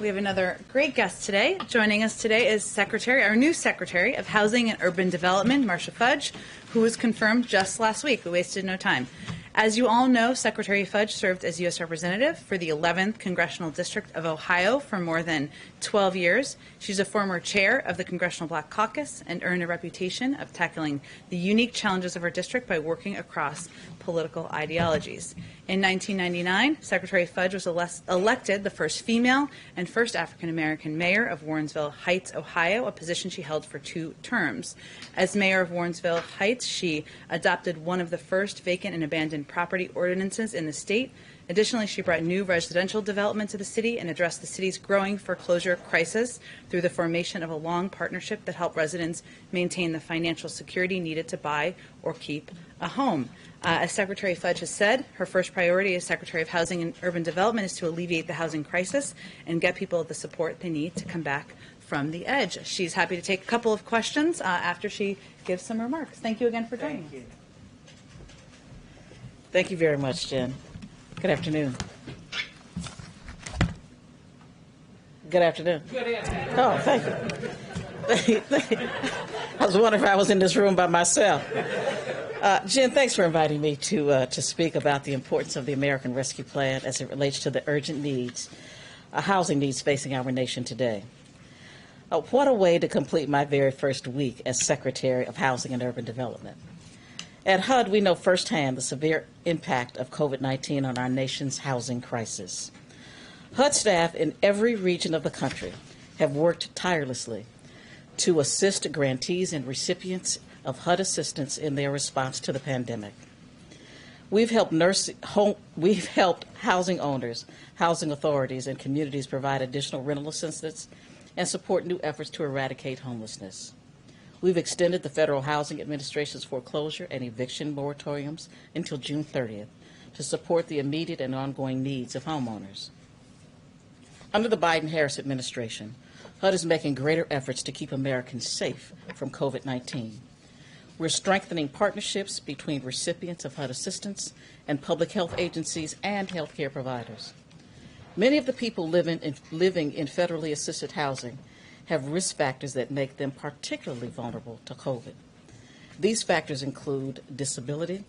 We have another great guest today. Joining us today is our new Secretary of Housing and Urban Development, Marcia Fudge, who was confirmed just last week. We wasted no time. As you all know, Secretary Fudge served as U.S. Representative for the 11th Congressional District of Ohio for more than 12 years. She's a former chair of the Congressional Black Caucus and earned a reputation of tackling the unique challenges of her district by working across political ideologies. In 1999, Secretary Fudge was elected the first female and first African-American mayor of Warrensville Heights, Ohio, a position she held for 2 terms. As mayor of Warrensville Heights, she adopted one of the first vacant and abandoned property ordinances in the state. Additionally, she brought new residential development to the city and addressed the city's growing foreclosure crisis through the formation of a long partnership that helped residents maintain the financial security needed to buy or keep a home. As Secretary Fudge has said, her first priority as Secretary of Housing and Urban Development is to alleviate the housing crisis and get people the support they need to come back from the edge. She's happy to take a couple of questions after she gives some remarks. Thank you again for joining us. Thank you very much, Jen. Good afternoon. Good afternoon. Good afternoon. Oh, thank you. I was wondering if I was in this room by myself. Jen, thanks for inviting me to speak about the importance of the American Rescue Plan as it relates to the urgent needs, housing needs facing our nation today. What a way to complete my very first week as Secretary of Housing and Urban Development. At HUD, we know firsthand the severe impact of COVID-19 on our nation's housing crisis. HUD staff in every region of the country have worked tirelessly to assist grantees and recipients of HUD assistance in their response to the pandemic. We've helped housing owners, housing authorities, and communities provide additional rental assistance and support new efforts to eradicate homelessness. We've extended the Federal Housing Administration's foreclosure and eviction moratoriums until June 30th to support the immediate and ongoing needs of homeowners. Under the Biden-Harris administration, HUD is making greater efforts to keep Americans safe from COVID-19. We're strengthening partnerships between recipients of HUD assistance and public health agencies and healthcare providers. Many of the people living in federally assisted housing have risk factors that make them particularly vulnerable to COVID. These factors include disability,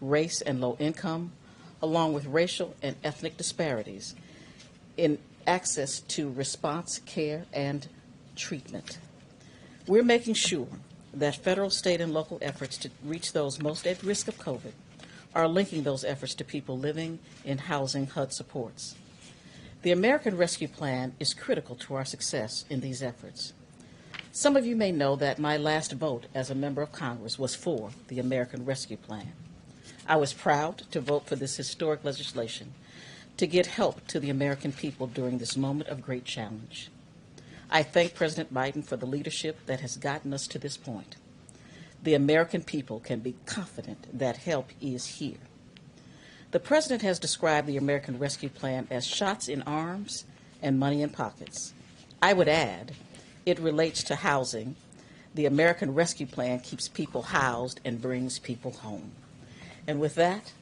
race and low income, along with racial and ethnic disparities in access to response care and treatment. We're making sure that federal, state, and local efforts to reach those most at risk of COVID are linking those efforts to people living in housing HUD supports. The American Rescue Plan is critical to our success in these efforts. Some of you may know that my last vote as a member of Congress was for the American Rescue Plan. I was proud to vote for this historic legislation to get help to the American people during this moment of great challenge. I thank President Biden for the leadership that has gotten us to this point. The American people can be confident that help is here. The President has described the American Rescue Plan as shots in arms and money in pockets. I would add, it relates to housing. The American Rescue Plan keeps people housed and brings people home. And with that,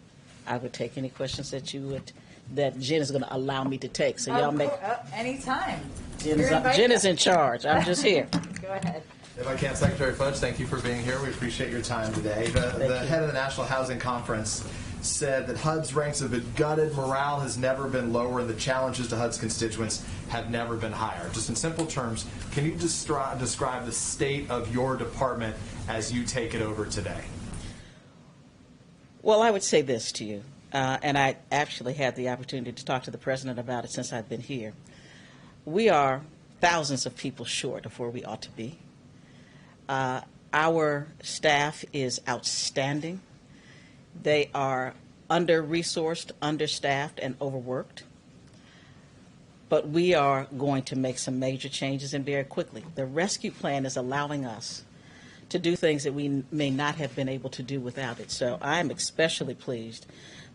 I would take any questions that Jen is going to allow me to take. So y'all make anytime. Jen is in charge. I'm just here. Go ahead. If I can, Secretary Fudge, thank you for being here. We appreciate your time today. The head of the National Housing Conference said that HUD's ranks have been gutted, morale has never been lower, and the challenges to HUD's constituents have never been higher. Just in simple terms, can you describe the state of your department as you take it over today? Well, I would say this to you, and I actually had the opportunity to talk to the President about it since I've been here. We are thousands of people short of where we ought to be. Our staff is outstanding. They are under-resourced, understaffed, and overworked. But we are going to make some major changes, and very quickly. The rescue plan is allowing us to do things that we may not have been able to do without it. So I'm especially pleased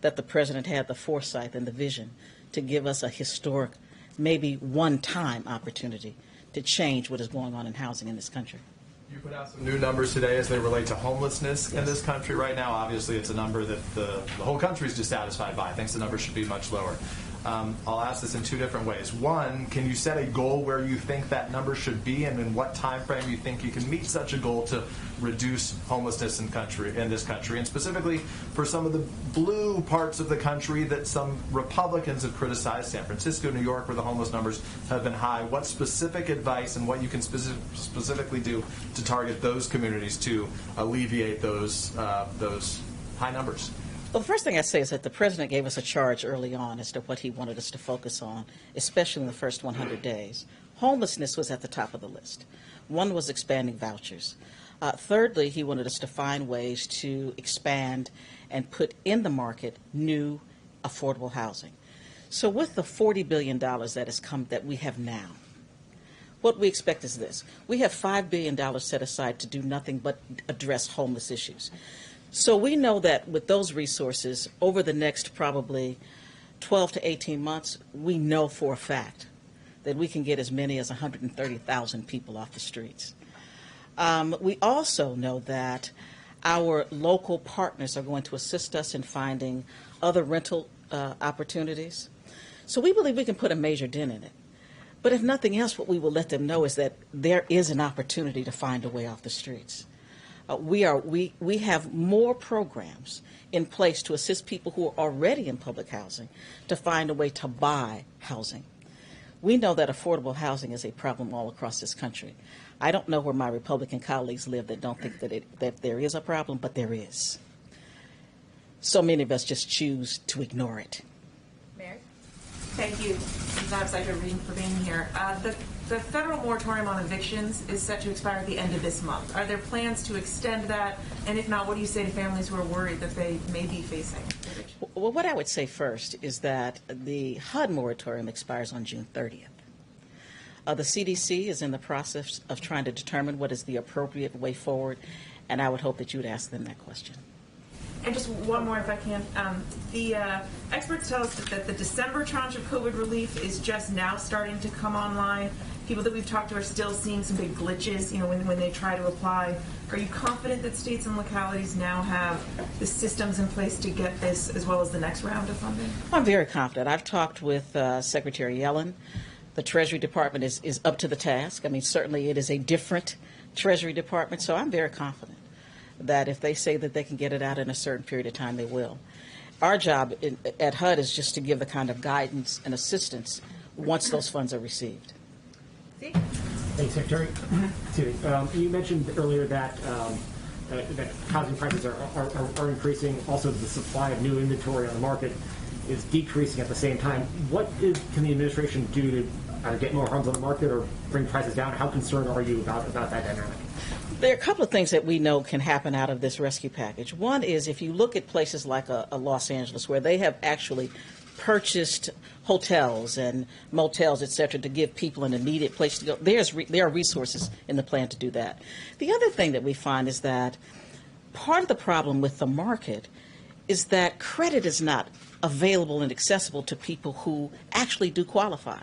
that the President had the foresight and the vision to give us a historic, maybe one-time opportunity to change what is going on in housing in this country. You put out some new numbers today as they relate to homelessness in this country right now. Obviously, it's a number that the whole country is dissatisfied by. Thinks the number should be much lower. I'll ask this in two different ways. One, can you set a goal where you think that number should be, and in what time frame you think you can meet such a goal to reduce homelessness in this country, and specifically for some of the blue parts of the country that some Republicans have criticized, San Francisco, New York, where the homeless numbers have been high. What specific advice and what you can specifically do to target those communities to alleviate those high numbers? Well, the first thing I say is that the president gave us a charge early on as to what he wanted us to focus on, especially in the first 100 days. Homelessness was at the top of the list. One was expanding vouchers. Thirdly, he wanted us to find ways to expand and put in the market new affordable housing. So with the $40 billion that we have now, what we expect is this. We have $5 billion set aside to do nothing but address homeless issues. So we know that with those resources, over the next probably 12 to 18 months, we know for a fact that we can get as many as 130,000 people off the streets. We also know that our local partners are going to assist us in finding other rental opportunities. So we believe we can put a major dent in it. But if nothing else, what we will let them know is that there is an opportunity to find a way off the streets. We have more programs in place to assist people who are already in public housing to find a way to buy housing. We know that affordable housing is a problem all across this country. I don't know where my Republican colleagues live that don't think that there is a problem, but there is. So many of us just choose to ignore it. Mary? Thank you, Madam Secretary, for being here. The federal moratorium on evictions is set to expire at the end of this month. Are there plans to extend that? And if not, what do you say to families who are worried that they may be facing eviction? Well, what I would say first is that the HUD moratorium expires on June 30th. The CDC is in the process of trying to determine what is the appropriate way forward, and I would hope that you would ask them that question. And just one more, if I can. The experts tell us that the December tranche of COVID relief is just now starting to come online. People that we've talked to are still seeing some big glitches, when they try to apply. Are you confident that states and localities now have the systems in place to get this as well as the next round of funding? I'm very confident. I've talked with Secretary Yellen. The Treasury Department is up to the task. I mean, certainly it is a different Treasury Department, so I'm very confident that if they say that they can get it out in a certain period of time, they will. Our job at HUD is just to give the kind of guidance and assistance once those funds are received. Thanks, Secretary. You mentioned earlier that housing prices are increasing. Also, the supply of new inventory on the market is decreasing at the same time. What can the administration do to either get more homes on the market or bring prices down? How concerned are you about that dynamic? There are a couple of things that we know can happen out of this rescue package. One is if you look at places like a Los Angeles, where they have actually purchased hotels and motels, et cetera, to give people an immediate place to go, there are resources in the plan to do that. The other thing that we find is that part of the problem with the market is that credit is not available and accessible to people who actually do qualify.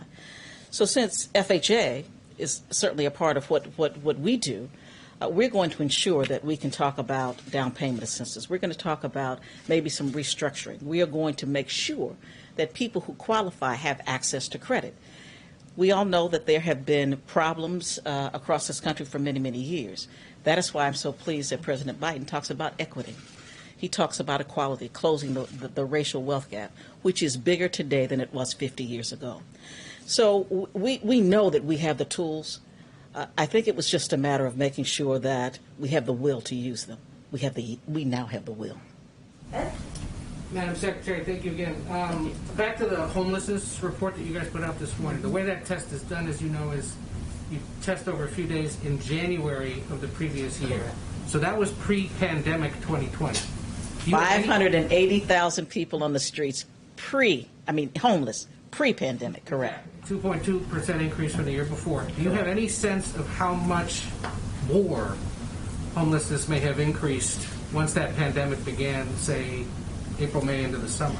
So since FHA is certainly a part of what we do, we're going to ensure that we can talk about down payment assistance. We're going to talk about maybe some restructuring. We are going to make sure that people who qualify have access to credit. We all know that there have been problems across this country for many, many years. That is why I'm so pleased that President Biden talks about equity. He talks about equality, closing the racial wealth gap, which is bigger today than it was 50 years ago. So we know that we have the tools. I think it was just a matter of making sure that we have the will to use them. We now have the will. Madam Secretary, thank you again. Back to the homelessness report that you guys put out this morning. The way that test is done, as you know, is you test over a few days in January of the previous year. So that was pre-pandemic 2020. 580,000 people on the streets homeless, pre-pandemic, correct. 2.2% increase from the year before. Do you have any sense of how much more homelessness may have increased once that pandemic began, say, April, May, into the summer?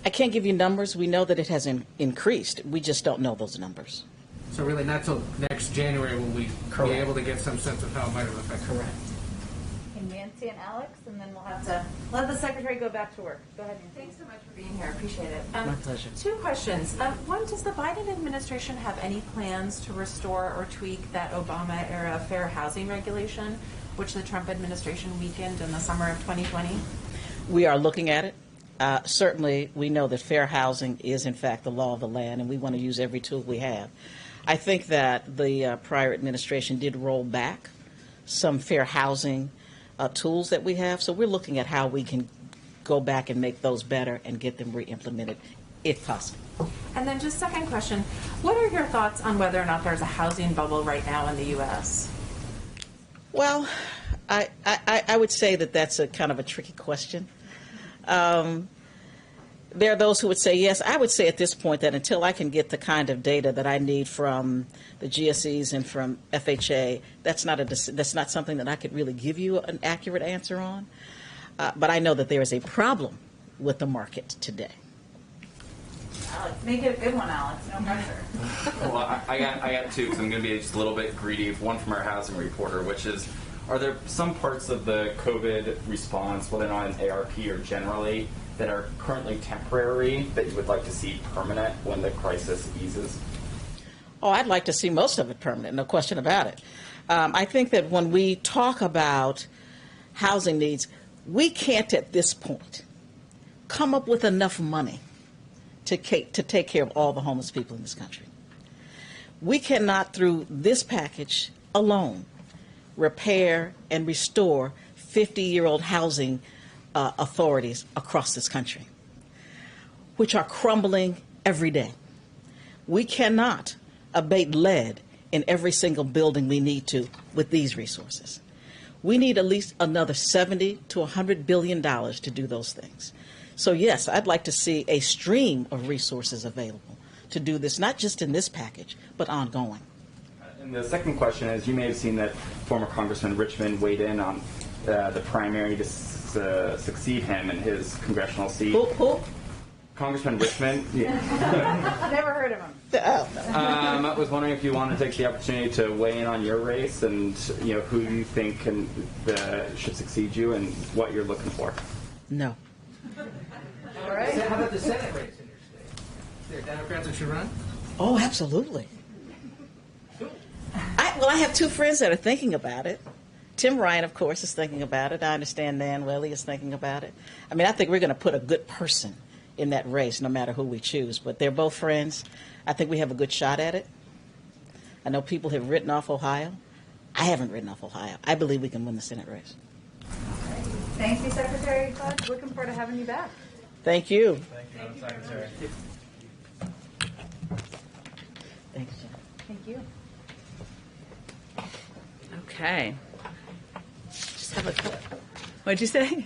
I can't give you numbers. We know that it has increased. We just don't know those numbers. So really not till next January will we be able to get some sense of how it might have affected. Correct. And Nancy and Alex, and then we'll have to let the secretary go back to work. Go ahead, Nancy. Thanks so much for being here. Appreciate it. My pleasure. Two questions. One, does the Biden administration have any plans to restore or tweak that Obama-era fair housing regulation, which the Trump administration weakened in the summer of 2020? We are looking at it. Certainly, we know that fair housing is, in fact, the law of the land, and we want to use every tool we have. I think that the prior administration did roll back some fair housing tools that we have, so we're looking at how we can go back and make those better and get them re-implemented, if possible. And then just second question, what are your thoughts on whether or not there's a housing bubble right now in the U.S.? Well, I would say that that's a kind of a tricky question. There are those who would say yes. I would say at this point that until I can get the kind of data that I need from the GSEs and from FHA, that's not something that I could really give you an accurate answer on. But I know that there is a problem with the market today. Alex, make it a good one, Alex. No pressure. Well, I got two, because I'm going to be just a little bit greedy. One from our housing reporter, which is, are there some parts of the COVID response, whether or not in ARP or generally, that are currently temporary that you would like to see permanent when the crisis eases? Oh, I'd like to see most of it permanent, no question about it. I think that when we talk about housing needs, we can't at this point come up with enough money to take care of all the homeless people in this country. We cannot, through this package alone, repair and restore 50-year-old housing authorities across this country, which are crumbling every day. We cannot abate lead in every single building we need to with these resources. We need at least another $70 to $100 billion to do those things. So yes, I'd like to see a stream of resources available to do this, not just in this package, but ongoing. And the second question is, you may have seen that former Congressman Richmond weighed in on the primary to succeed him in his congressional seat. Who? Congressman Richmond. Never heard of him. I was wondering if you want to take the opportunity to weigh in on your race and who you think should succeed you and what you're looking for. No. All right. How about the Senate race in your state? Is there Democrats that should run? Oh, absolutely. I have two friends that are thinking about it. Tim Ryan, of course, is thinking about it. I understand Nan Welly is thinking about it. I mean, I think we're going to put a good person in that race, no matter who we choose. But they're both friends. I think we have a good shot at it. I know people have written off Ohio. I haven't written off Ohio. I believe we can win the Senate race. Thank you, Secretary Fudge. Looking forward to having you back. Thank you. Thank you, Madam Secretary. Thanks, Jen. Thank you. Okay. Just have a couple. What'd you say?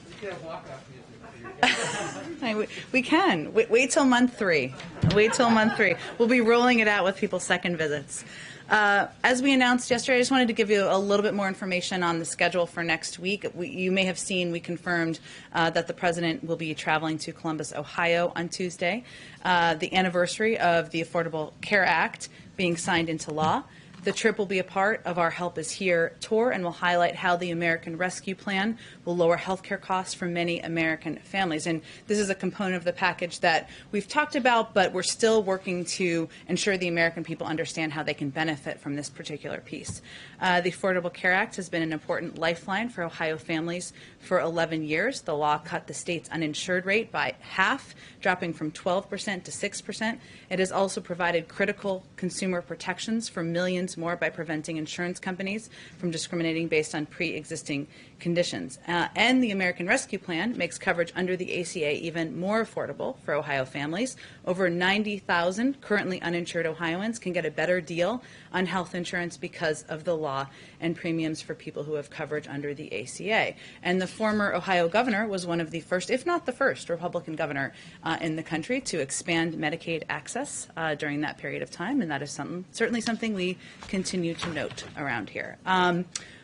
We can. Wait till month 3. Wait till month 3. We'll be rolling it out with people's second visits. As we announced yesterday, I just wanted to give you a little bit more information on the schedule for next week. You may have seen we confirmed that the President will be traveling to Columbus, Ohio on Tuesday, the anniversary of the Affordable Care Act being signed into law. The trip will be a part of our Help Is Here tour and will highlight how the American Rescue Plan will lower health care costs for many American families. And this is a component of the package that we've talked about, but we're still working to ensure the American people understand how they can benefit from this particular piece. The Affordable Care Act has been an important lifeline for Ohio families for 11 years. The law cut the state's uninsured rate by half, dropping from 12% to 6%. It has also provided critical consumer protections for millions more by preventing insurance companies from discriminating based on pre-existing conditions. And the American Rescue Plan makes coverage under the ACA even more affordable for Ohio families. Over 90,000 currently uninsured Ohioans can get a better deal on health insurance because of the law and premiums for people who have coverage under the ACA. And the former Ohio governor was one of the first, if not the first, Republican governor in the country to expand Medicaid access during that period of time, and that is certainly something we continue to note around here.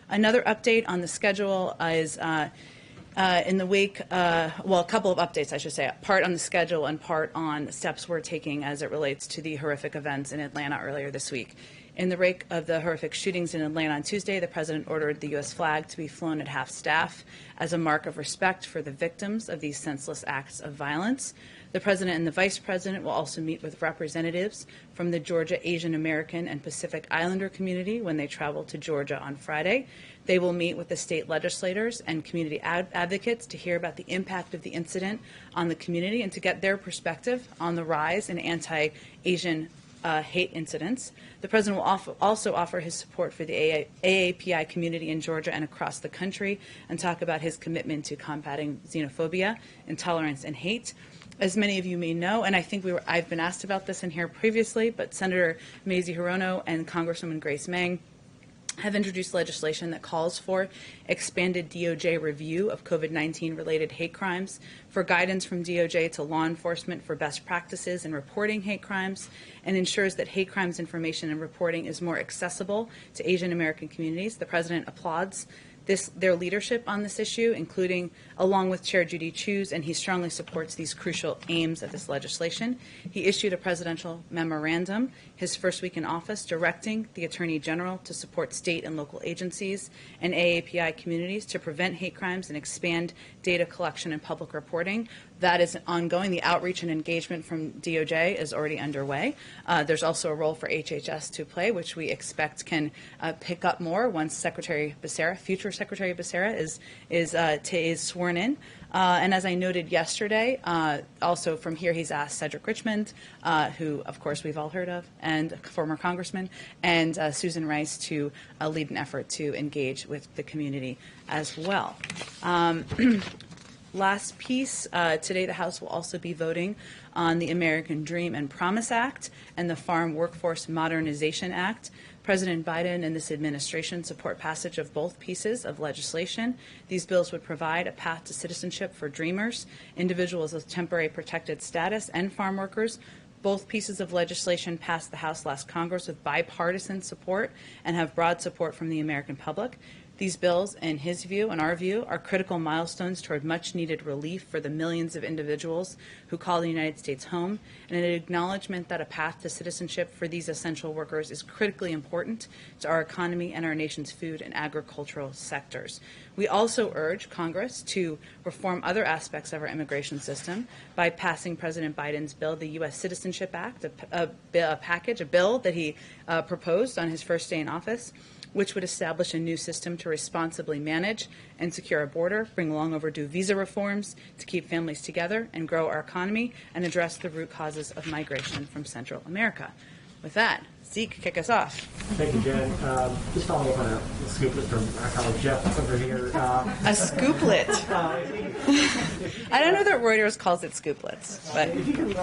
Another update on the schedule is in the wake, well, a couple of updates, I should say, part on the schedule and part on steps we're taking as it relates to the horrific events in Atlanta earlier this week. In the wake of the horrific shootings in Atlanta on Tuesday, the President ordered the U.S. flag to be flown at half-staff as a mark of respect for the victims of these senseless acts of violence. The President and the Vice President will also meet with representatives from the Georgia Asian American and Pacific Islander community when they travel to Georgia on Friday. They will meet with the state legislators and community advocates to hear about the impact of the incident on the community and to get their perspective on the rise in anti-Asian hate incidents. The President will also offer his support for the AAPI community in Georgia and across the country and talk about his commitment to combating xenophobia, intolerance, and hate. As many of you may know, and I think I've been asked about this in here previously, but Senator Mazie Hirono and Congresswoman Grace Meng have introduced legislation that calls for expanded DOJ review of COVID-19 related hate crimes, for guidance from DOJ to law enforcement for best practices in reporting hate crimes, and ensures that hate crimes information and reporting is more accessible to Asian American communities. The President applauds their leadership on this issue, including along with Chair Judy Chu's, and he strongly supports these crucial aims of this legislation. He issued a presidential memorandum his first week in office directing the Attorney General to support state and local agencies and AAPI communities to prevent hate crimes and expand data collection and public reporting. That is ongoing. The outreach and engagement from DOJ is already underway. There's also a role for HHS to play, which we expect can pick up more once Secretary Becerra, future Secretary Becerra, is sworn in. And as I noted yesterday, also from here, he's asked Cedric Richmond, who, of course, we've all heard of, and former congressman, and Susan Rice to lead an effort to engage with the community as well. Last piece, today the House will also be voting on the American Dream and Promise Act and the Farm Workforce Modernization Act. President Biden and this administration support passage of both pieces of legislation. These bills would provide a path to citizenship for Dreamers, individuals with temporary protected status, and farm workers. Both pieces of legislation passed the House last Congress with bipartisan support and have broad support from the American public. These bills, in his view and our view, are critical milestones toward much-needed relief for the millions of individuals who call the United States home, and an acknowledgement that a path to citizenship for these essential workers is critically important to our economy and our nation's food and agricultural sectors. We also urge Congress to reform other aspects of our immigration system by passing President Biden's bill, the U.S. Citizenship Act, a bill that he proposed on his first day in office, which would establish a new system to responsibly manage and secure our border, bring long overdue visa reforms to keep families together and grow our economy, and address the root causes of migration from Central America. With that, Zeke, kick us off. Thank you, Jen. Just following up on a scooplet from our colleague Jeff over here. A scooplet. I don't know that Reuters calls it scooplets. But If you can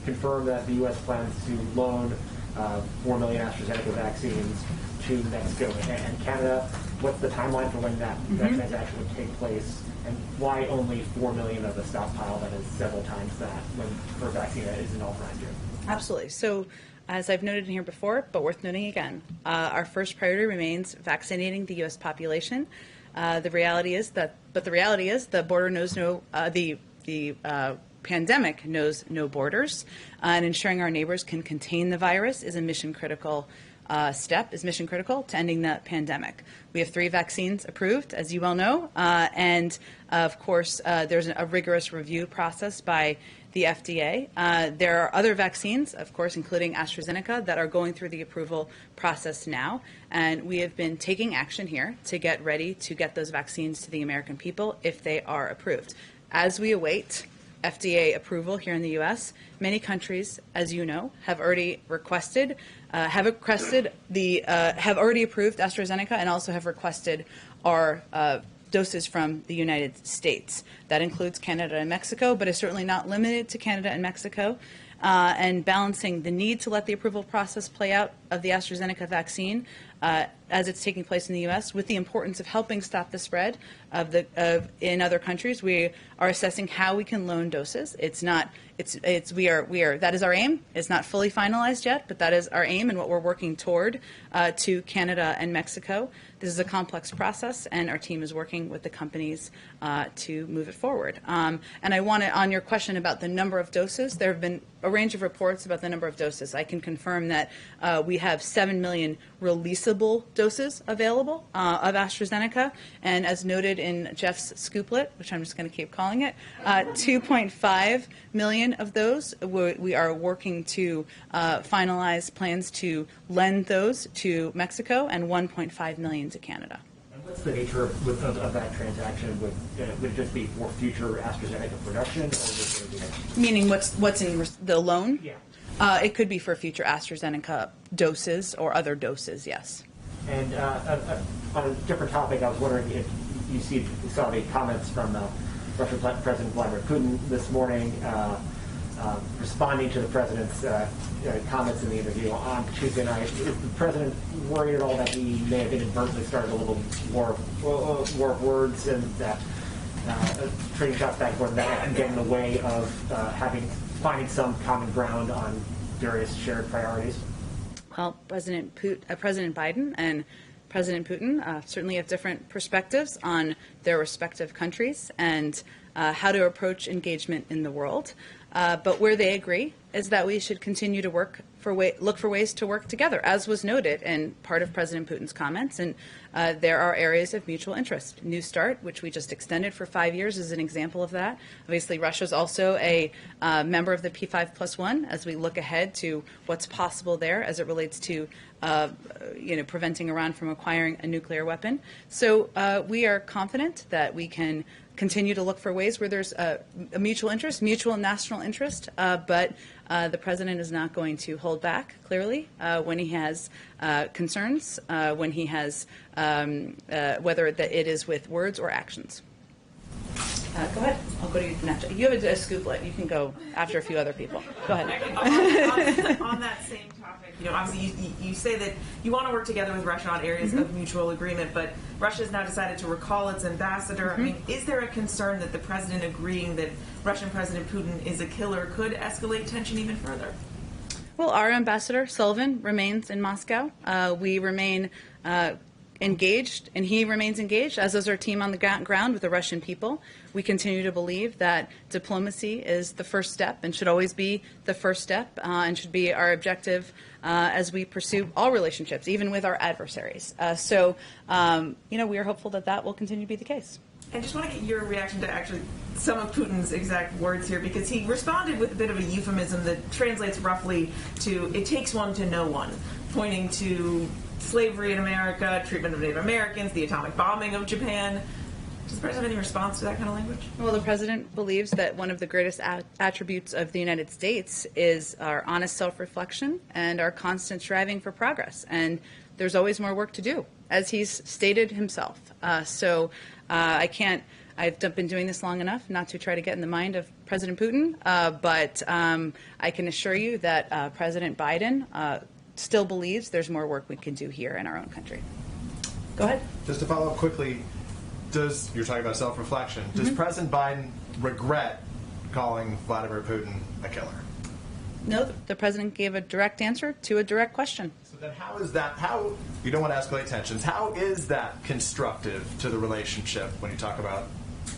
confirm that the U.S. plans to loan 4 million AstraZeneca vaccines to Mexico and Canada, what's the timeline for when that transaction would take place, and why only 4 million of the stockpile that is several times that when for a vaccine that isn't authorized here? Absolutely. So, as I've noted in here before, but worth noting again, our first priority remains vaccinating the U.S. population. The reality is the border knows no the pandemic knows no borders, and ensuring our neighbors can contain the virus is a mission critical to ending the pandemic. We have 3 vaccines approved, as you well know, and of course there's a rigorous review process by the FDA. There are other vaccines, of course, including AstraZeneca, that are going through the approval process now, and we have been taking action here to get ready to get those vaccines to the American people if they are approved. As we await FDA approval here in the U.S., many countries, as you know, have already requested, have already approved AstraZeneca and also have requested our doses from the United States. That includes Canada and Mexico, but is certainly not limited to Canada and Mexico. And balancing the need to let the approval process play out of the AstraZeneca vaccine as it's taking place in the U.S. with the importance of helping stop the spread in other countries. We are assessing how we can loan doses. That is our aim. It's not fully finalized yet, but that is our aim and what we're working toward to Canada and Mexico. this is a complex process, and our team is working with the companies to move it forward. And I want to, on your question about the number of doses, there have been a range of reports about the number of doses. I can confirm that we have 7 million releasable doses available of AstraZeneca, and as noted in Jeff's scooplet, which I'm just going to keep calling it, 2.5 million of those we are working to finalize plans to lend those to Mexico, and 1.5 million to Canada. And what's the nature of that transaction? Would it just be for future AstraZeneca production, or would there be Meaning what's in the loan? Yeah. It could be for future AstraZeneca doses or other doses, yes. And on a different topic, I was wondering if you saw the comments from Russian President Vladimir Putin this morning, responding to the president's comments in the interview on Tuesday night. Is the president worried at all that he may have inadvertently started a little war of words and trading shots back and forth and getting in the way of finding some common ground on various shared priorities? Well, President Biden and President Putin certainly have different perspectives on their respective countries and how to approach engagement in the world. But where they agree is that we should continue to look for ways to work together, as was noted in part of President Putin's comments. And there are areas of mutual interest. New START, which we just extended for 5 years, is an example of that. Obviously, Russia is also a member of the P5+1 as we look ahead to what's possible there as it relates to preventing Iran from acquiring a nuclear weapon. So we are confident that we can continue to look for ways where there's a mutual interest, mutual national interest, but the president is not going to hold back, clearly, when he has concerns, when he has, whether it is with words or actions. Go ahead. I'll go to you next. You have a scooplet. You can go after a few other people. Go ahead. On that same topic, obviously you say that you want to work together with Russia on areas of mutual agreement, but Russia has now decided to recall its ambassador. I mean, is there a concern that the president agreeing that Russian President Putin is a killer could escalate tension even further? Well, our ambassador, Sullivan, remains in Moscow. We remain engaged, and he remains engaged, as is our team on the ground with the Russian people. We continue to believe that diplomacy is the first step and should always be the first step and should be our objective as we pursue all relationships, even with our adversaries. So we are hopeful that that will continue to be the case. I just want to get your reaction to actually some of Putin's exact words here, because he responded with a bit of a euphemism that translates roughly to "it takes one to know one," pointing to slavery in America, treatment of Native Americans, the atomic bombing of Japan. Does the president have any response to that kind of language? Well, the president believes that one of the greatest attributes of the United States is our honest self-reflection and our constant striving for progress. And there's always more work to do, as he's stated himself. I've been doing this long enough not to try to get in the mind of President Putin, but I can assure you that President Biden still believes there's more work we can do here in our own country. Go ahead. Just to follow up quickly, you're talking about self-reflection, does President Biden regret calling Vladimir Putin a killer? No, the president gave a direct answer to a direct question. So then how you don't want to escalate tensions, how is that constructive to the relationship when you talk about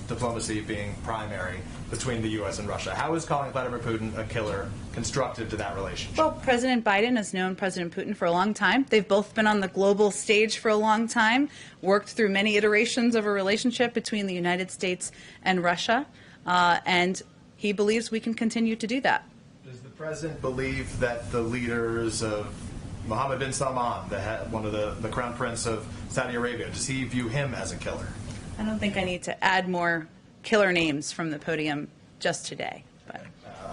diplomacy being primary between the U.S. and Russia? How is calling Vladimir Putin a killer constructive to that relationship? Well, President Biden has known President Putin for a long time. They've both been on the global stage for a long time, worked through many iterations of a relationship between the United States and Russia, and he believes we can continue to do that. Does the president believe that the leaders of Mohammed bin Salman, one of the crown prince of Saudi Arabia, does he view him as a killer? I don't think I need to add more killer names from the podium just today. But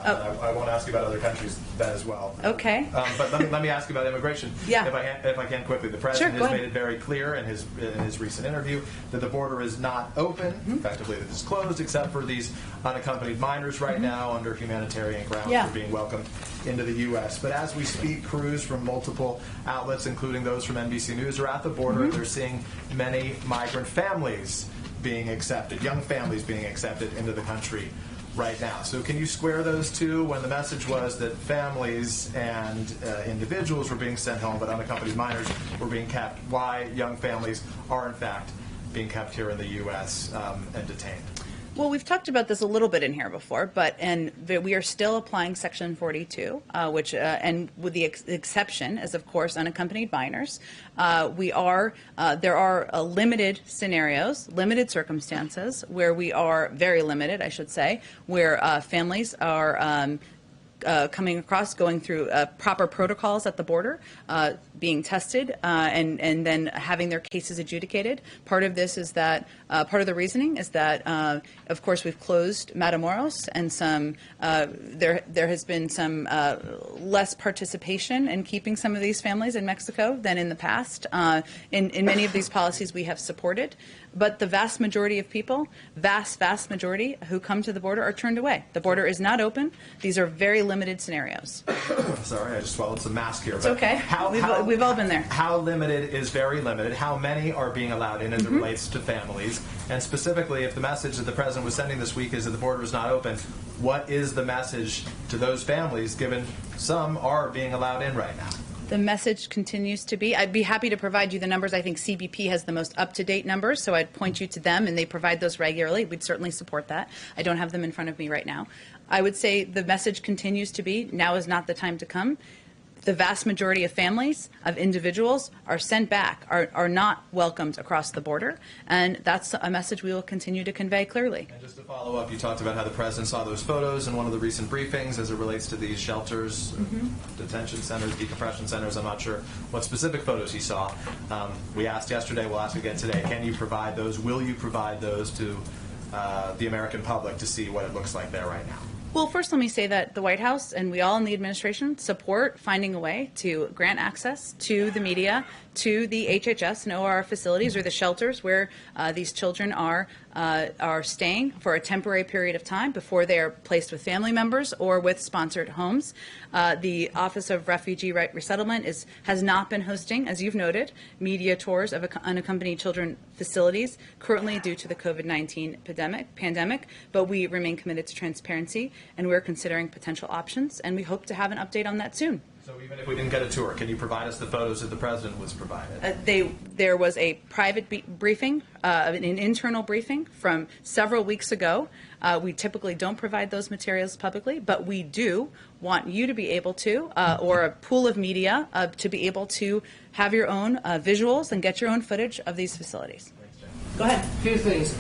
I won't ask you about other countries that as well. Okay. But let me ask you about immigration. Yeah. If I can quickly, the president has made it very clear in his recent interview that the border is not open, effectively that it's closed, except for these unaccompanied minors right now under humanitarian grounds for being welcomed into the U.S. But as we speak, crews from multiple outlets, including those from NBC News, are at the border. They're seeing many migrant families being accepted, young families being accepted into the country. right now. So can you square those two when the message was that families and individuals were being sent home, but unaccompanied minors were being kept? Why young families are, in fact, being kept here in the U.S. And detained? Well, we've talked about this a little bit in here before, but we are still applying Section 42, which and with the exception is, of course, unaccompanied minors. There are limited scenarios, limited circumstances where we are very limited, I should say, where families are coming across, going through proper protocols at the border, being tested, and then having their cases adjudicated. Part of this is that, part of the reasoning is that, of course, we've closed Matamoros, and there has been some less participation in keeping some of these families in Mexico than in the past. In many of these policies we have supported, but the vast majority of people, vast majority who come to the border are turned away. The border is not open. These are very limited scenarios. Sorry, I just swallowed some mask here. It's okay. We've all been there. How limited is very limited? How many are being allowed in as it relates to families? And specifically, if the message that the president was sending this week is that the border is not open, what is the message to those families, given some are being allowed in right now? The message continues to be, I'd be happy to provide you the numbers. I think CBP has the most up-to-date numbers, so I'd point you to them, and they provide those regularly. We'd certainly support that. I don't have them in front of me right now. I would say the message continues to be, now is not the time to come. The vast majority of families, of individuals, are sent back, are not welcomed across the border, and that's a message we will continue to convey clearly. And just to follow up, you talked about how the president saw those photos in one of the recent briefings as it relates to these shelters, detention centers, decompression centers. I'm not sure what specific photos he saw. We asked yesterday, we'll ask again today, can you provide those? Will you provide those to the American public to see what it looks like there right now? Well, first let me say that the White House and we all in the administration support finding a way to grant access to the media, to the HHS and OR facilities or the shelters where these children are staying for a temporary period of time before they are placed with family members or with sponsored homes. The Office of Refugee Resettlement has not been hosting, as you've noted, media tours of unaccompanied children facilities currently due to the COVID-19 pandemic, but we remain committed to transparency and we're considering potential options, and we hope to have an update on that soon. So even if we didn't get a tour, can you provide us the photos that the president was provided? There was a private briefing, an internal briefing from several weeks ago. We typically don't provide those materials publicly, but we do want you to be able to, or a pool of media, to be able to have your own visuals and get your own footage of these facilities. Go ahead. A few things.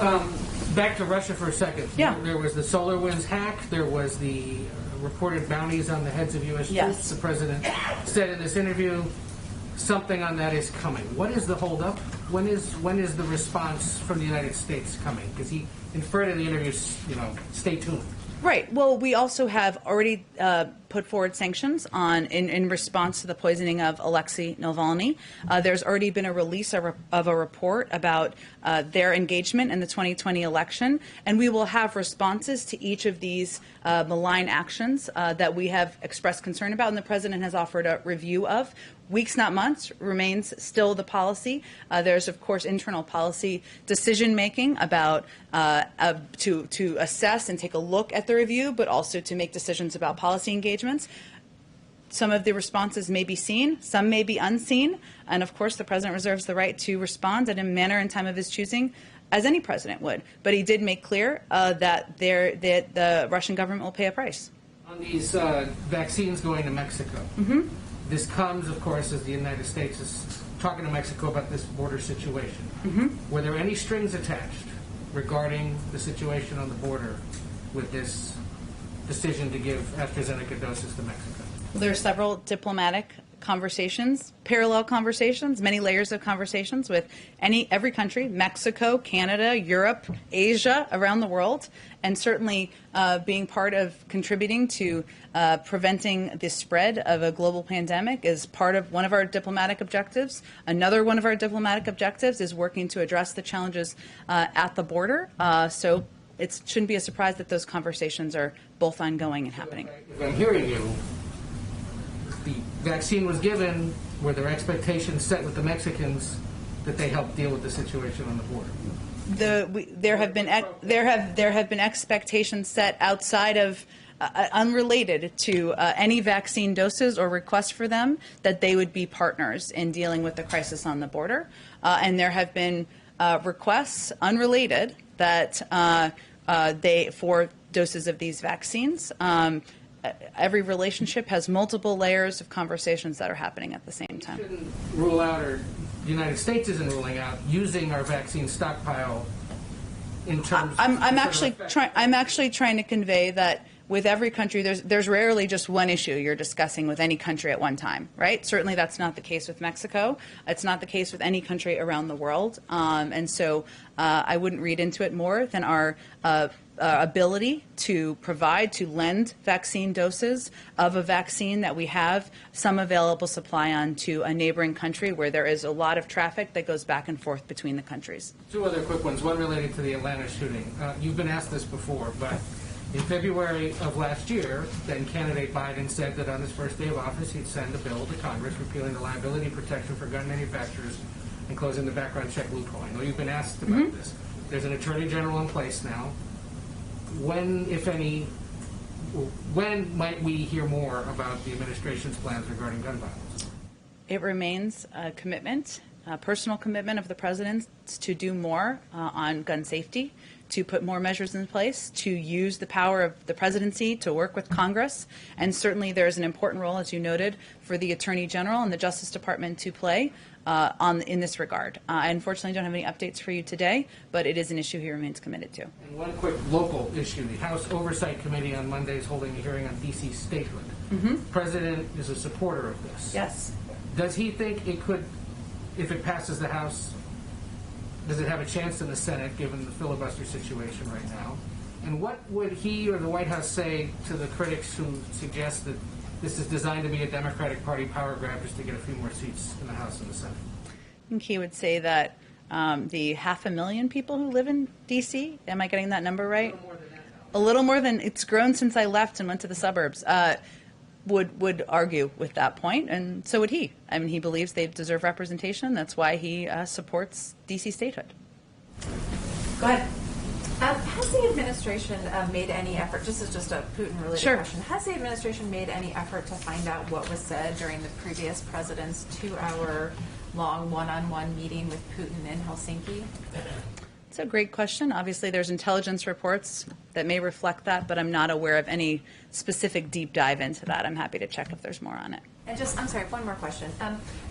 Back to Russia for a second. Yeah. There was the SolarWinds hack. There was the reported bounties on the heads of U.S. troops. The president said in this interview something on that is coming. What is the holdup? When is the response from the United States coming? Because he inferred in the interview, stay tuned. Right. Well, we also have already put forward sanctions in response to the poisoning of Alexei Navalny. There's already been a release of a report about their engagement in the 2020 election, and we will have responses to each of these malign actions that we have expressed concern about, and the president has offered a review of. Weeks, not months, remains still the policy. There's, of course, internal policy decision-making about to assess and take a look at the review, but also to make decisions about policy engagements. Some of the responses may be seen, some may be unseen, and, of course, the president reserves the right to respond in a manner and time of his choosing, as any president would. But he did make clear that the Russian government will pay a price. On these vaccines going to Mexico, this comes, of course, as the United States is talking to Mexico about this border situation. Were there any strings attached regarding the situation on the border with this decision to give AstraZeneca doses to Mexico? Well, there are several diplomatic conversations, parallel conversations, many layers of conversations with every country, Mexico, Canada, Europe, Asia, around the world, and certainly being part of contributing to preventing the spread of a global pandemic is part of one of our diplomatic objectives. Another one of our diplomatic objectives is working to address the challenges at the border. So it shouldn't be a surprise that those conversations are both ongoing and happening. If I'm hearing you, the vaccine was given, were there expectations set with the Mexicans that they help deal with the situation on the border? there have been expectations set outside of unrelated to any vaccine doses or requests for them, that they would be partners in dealing with the crisis on the border. And there have been requests unrelated that for doses of these vaccines. Every relationship has multiple layers of conversations that are happening at the same time. We shouldn't rule out, or the United States isn't ruling out, using our vaccine stockpile in terms. I'm actually trying to convey that with every country, there's rarely just one issue you're discussing with any country at one time, right? Certainly that's not the case with Mexico. It's not the case with any country around the world. And so I wouldn't read into it more than our ability to lend vaccine doses of a vaccine that we have some available supply on to a neighboring country where there is a lot of traffic that goes back and forth between the countries. Two other quick ones, one related to the Atlanta shooting. You've been asked this before, but in February of last year, then candidate Biden said that on his first day of office, he'd send a bill to Congress repealing the liability protection for gun manufacturers and closing the background check loophole. I know you've been asked about this. There's an attorney general in place now. When, if any, when might we hear more about the administration's plans regarding gun violence? It remains a commitment, a personal commitment of the president to do more on gun safety, to put more measures in place, to use the power of the presidency to work with Congress. And certainly there is an important role, as you noted, for the Attorney General and the Justice Department to play in this regard. I unfortunately don't have any updates for you today, but it is an issue he remains committed to. And one quick local issue. The House Oversight Committee on Monday is holding a hearing on D.C. statehood. The president is a supporter of this. Yes. Does he think it could, if it passes the House, does it have a chance in the Senate, given the filibuster situation right now? And what would he or the White House say to the critics who suggest that this is designed to be a Democratic Party power grab just to get a few more seats in the House and the Senate? I think he would say that the 500,000 people who live in D.C., am I getting that number right? A little more than that now. A little more than, it's grown since I left and went to the suburbs, would argue with that point, and so would he. I mean, he believes they deserve representation. That's why he supports D.C. statehood. Go ahead. Has the administration made any effort, this is just a Putin-related question, has the administration made any effort to find out what was said during the previous president's 2-hour-long one-on-one meeting with Putin in Helsinki? It's a great question. Obviously, there's intelligence reports that may reflect that, but I'm not aware of any specific deep dive into that. I'm happy to check if there's more on it. And just, I'm sorry, one more question.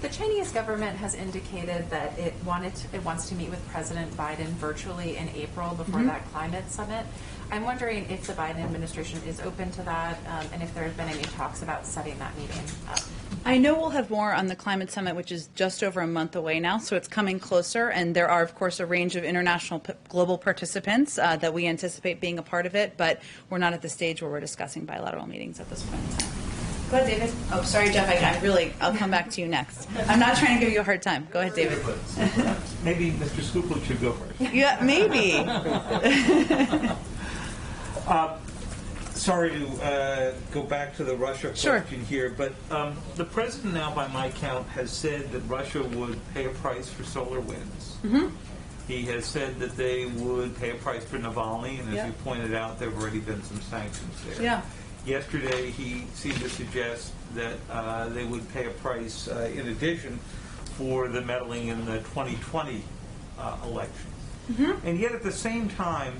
The Chinese government has indicated that it wants to meet with President Biden virtually in April before that climate summit. I'm wondering if the Biden administration is open to that, and if there have been any talks about setting that meeting up. I know we'll have more on the climate summit, which is just over a month away now, so it's coming closer. And there are, of course, a range of international global participants that we anticipate being a part of it, but we're not at the stage where we're discussing bilateral meetings at this point in time. Go ahead, David. Oh, sorry, Jeff. I'll come back to you next. I'm not trying to give you a hard time. Go ahead, David. Maybe Mr. Scoopler should go first. Yeah, maybe. Sorry to go back to the Russia question here, but the president now, by my count, has said that Russia would pay a price for solar winds. He has said that they would pay a price for Navalny, and as you pointed out, there have already been some sanctions there. Yeah. Yesterday, he seemed to suggest that they would pay a price, in addition, for the meddling in the 2020 election. And yet, at the same time,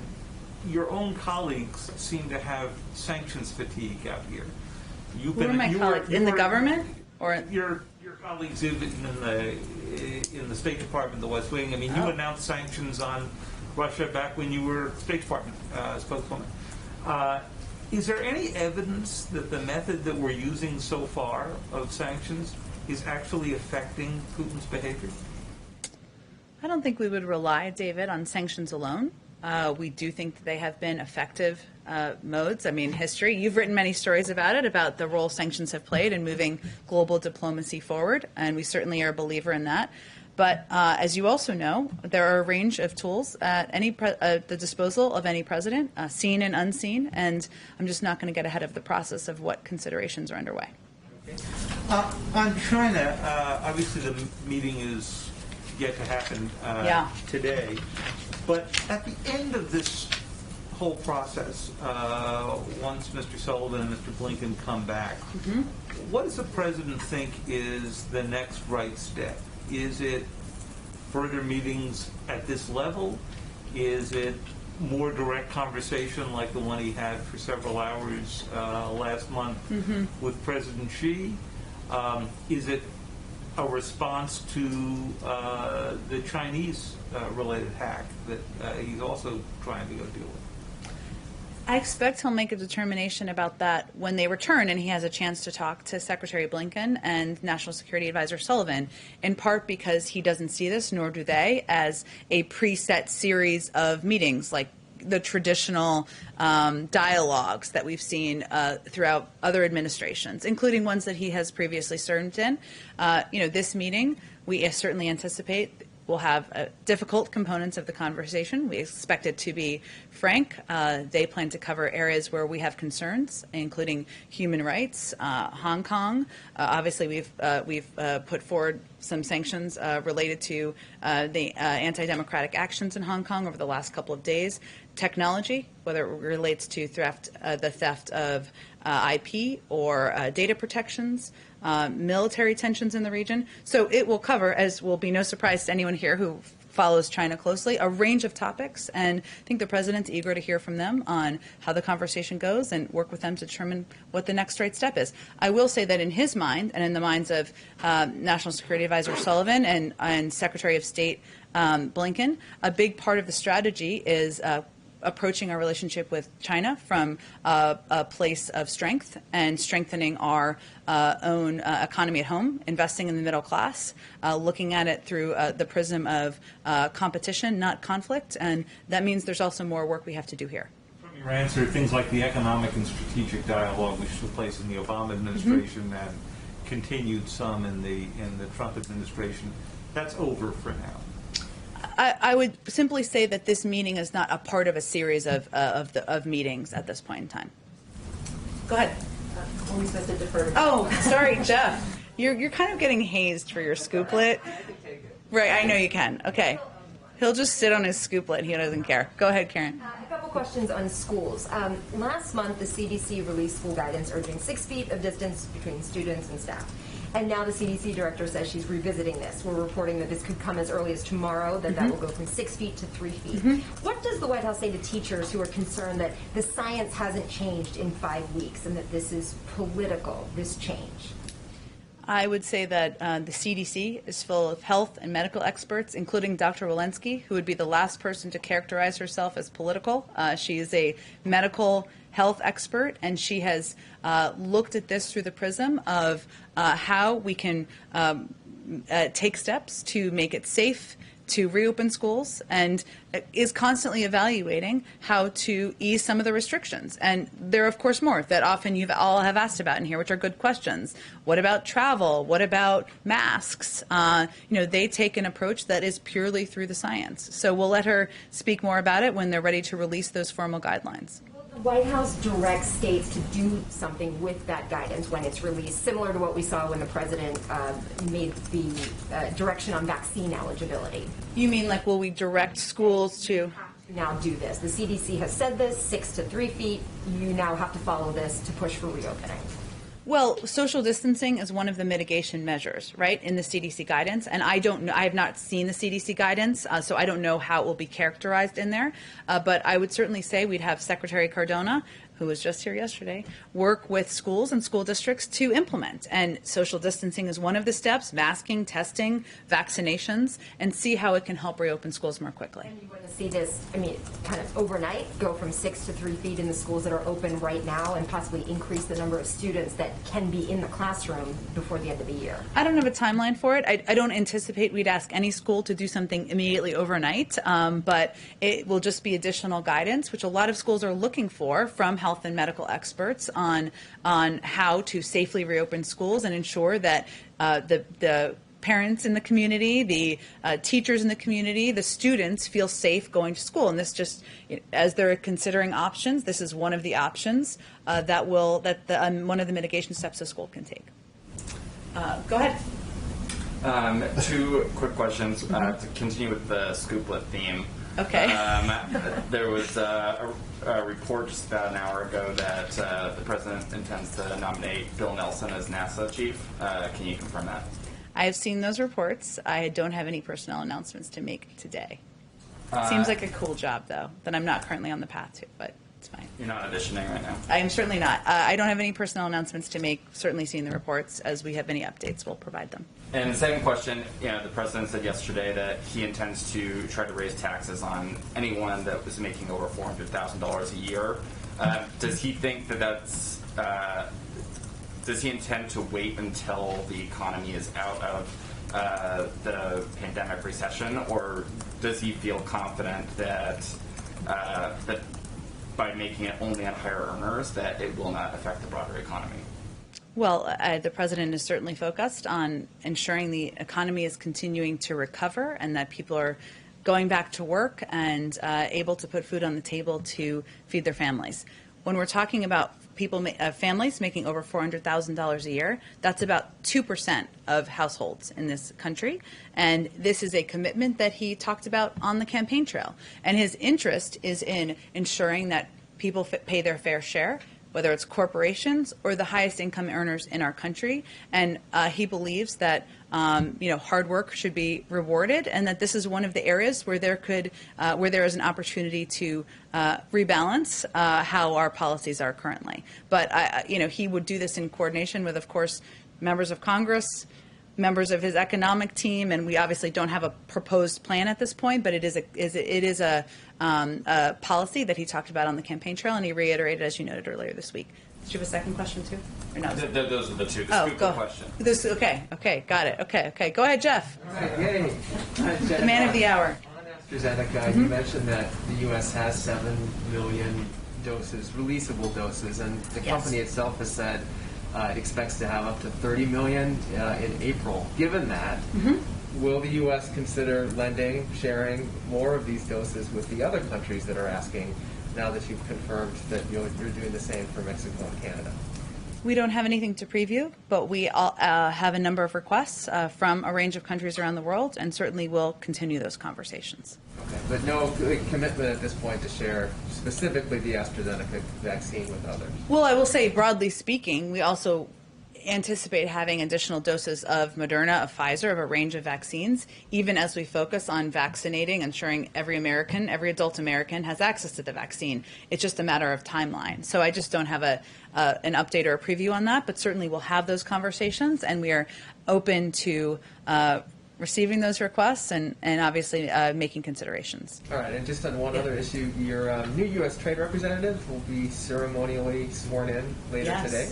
your own colleagues seem to have sanctions fatigue out here. Who are my colleagues? In the government? Or your colleagues in the State Department, the West Wing. I mean, you announced sanctions on Russia back when you were State Department spokeswoman. Is there any evidence that the method that we're using so far of sanctions is actually affecting Putin's behavior? I don't think we would rely, David, on sanctions alone. We do think that they have been effective modes. I mean, history, you've written many stories about it, about the role sanctions have played in moving global diplomacy forward, and we certainly are a believer in that. But as you also know, there are a range of tools at the disposal of any president, seen and unseen, and I'm just not going to get ahead of the process of what considerations are underway. On China, obviously the meeting is yet to happen today. But at the end of this whole process, once Mr. Sullivan and Mr. Blinken come back, what does the president think is the next right step? Is it further meetings at this level? Is it more direct conversation like the one he had for several hours last month with President Xi? Is it a response to the Chinese-related hack that he's also trying to go deal with? I expect he'll make a determination about that when they return and he has a chance to talk to Secretary Blinken and National Security Advisor Sullivan, in part because he doesn't see this, nor do they, as a preset series of meetings like the traditional dialogues that we've seen throughout other administrations, including ones that he has previously served in. This meeting, we certainly anticipate will have difficult components of the conversation. We expect it to be frank. They plan to cover areas where we have concerns, including human rights, Hong Kong. Obviously, we've put forward some sanctions related to the anti-democratic actions in Hong Kong over the last couple of days. Technology, whether it relates to the theft of IP or data protections, military tensions in the region. So it will cover, as will be no surprise to anyone here who follows China closely, a range of topics. And I think the president's eager to hear from them on how the conversation goes and work with them to determine what the next right step is. I will say that in his mind and in the minds of National Security Advisor Sullivan and Secretary of State Blinken, a big part of the strategy is approaching our relationship with China from a place of strength and strengthening our own economy at home, investing in the middle class, looking at it through the prism of competition, not conflict. And that means there's also more work we have to do here. From your answer, things like the economic and strategic dialogue, which took place in the Obama administration and continued some in the Trump administration, that's over for now. I would simply say that this meeting is not a part of a series of meetings at this point in time. Go ahead. Are we supposed to defer? Oh, sorry, Jeff. You're kind of getting hazed for your scooplet. Right, I know you can. Okay. He'll just sit on his scooplet. He doesn't care. Go ahead, Karen. A couple questions on schools. Last month, the CDC released school guidance urging 6 feet of distance between students and staff. And now the CDC director says she's revisiting this. We're reporting that this could come as early as tomorrow, that will go from 6 feet to 3 feet. What does the White House say to teachers who are concerned that the science hasn't changed in 5 weeks and that this is political, this change? I would say that the CDC is full of health and medical experts, including Dr. Walensky, who would be the last person to characterize herself as political. She is a medical health expert, and she has looked at this through the prism of how we can take steps to make it safe to reopen schools, and is constantly evaluating how to ease some of the restrictions. And there are, of course, more that often you all have asked about in here, which are good questions. What about travel? What about masks? They take an approach that is purely through the science. So we'll let her speak more about it when they're ready to release those formal guidelines. The White House directs states to do something with that guidance when it's released, similar to what we saw when the president made the direction on vaccine eligibility. You mean like will we direct schools to now do this? The CDC has said this, 6 to 3 feet. You now have to follow this to push for reopening. Well, social distancing is one of the mitigation measures, right, in the CDC guidance. And I have not seen the CDC guidance, so I don't know how it will be characterized in there. But I would certainly say we'd have Secretary Cardona, who was just here yesterday, work with schools and school districts to implement. And social distancing is one of the steps, masking, testing, vaccinations, and see how it can help reopen schools more quickly. And you want to see this, kind of overnight, go from 6 to 3 feet in the schools that are open right now and possibly increase the number of students that can be in the classroom before the end of the year? I don't have a timeline for it. I don't anticipate we'd ask any school to do something immediately overnight, but it will just be additional guidance, which a lot of schools are looking for from health and medical experts on how to safely reopen schools and ensure that the parents in the community, the teachers in the community, the students feel safe going to school. And this just, as they're considering options, this is one of the options one of the mitigation steps a school can take. Go ahead. 2 quick questions to continue with the scooplet theme. Okay. There was a report just about an hour ago that the president intends to nominate Bill Nelson as NASA chief. Can you confirm that? I have seen those reports. I don't have any personnel announcements to make today. Seems like a cool job, though, that I'm not currently on the path to, but it's fine. You're not auditioning right now? I am certainly not. I don't have any personnel announcements to make. Certainly seeing the reports. As we have any updates, we'll provide them. And the second question, the president said yesterday that he intends to try to raise taxes on anyone that was making over $400,000 a year. Does he think that that's... does he intend to wait until the economy is out of the pandemic recession, or does he feel confident that that by making it only on higher earners that it will not affect the broader economy? Well, the president is certainly focused on ensuring the economy is continuing to recover and that people are going back to work and able to put food on the table to feed their families. When we're talking about people, families making over $400,000 a year, that's about 2% of households in this country. And this is a commitment that he talked about on the campaign trail. And his interest is in ensuring that people pay their fair share, whether it's corporations or the highest income earners in our country. And he believes that hard work should be rewarded, and that this is one of the areas where there is an opportunity to rebalance how our policies are currently. But he would do this in coordination with, of course, members of Congress, members of his economic team, and we obviously don't have a proposed plan at this point, but it is a policy that he talked about on the campaign trail, and he reiterated, as you noted earlier this week. Did you have a second question too? Or no? Those are the two. The scoop question. Okay, got it. Okay. Go ahead, Jeff. All right, yay. The man of the hour. On AstraZeneca, you mentioned that the U.S. has 7 million doses, releasable doses, and the company itself has said it expects to have up to 30 million in April. Given that, will the U.S. consider sharing more of these doses with the other countries that are asking, now that you've confirmed that you're doing the same for Mexico and Canada? We don't have anything to preview, but we all, have a number of requests from a range of countries around the world, and certainly will continue those conversations. Okay, but no commitment at this point to share specifically the AstraZeneca vaccine with others? Well, I will say, broadly speaking, we also anticipate having additional doses of Moderna, of Pfizer, of a range of vaccines, even as we focus on vaccinating, ensuring every adult American has access to the vaccine. It's just a matter of timeline. So I just don't have an update or a preview on that, but certainly we'll have those conversations, and we are open to receiving those requests and obviously making considerations. All right, and just on one other issue, your new U.S. Trade Representative will be ceremonially sworn in later today.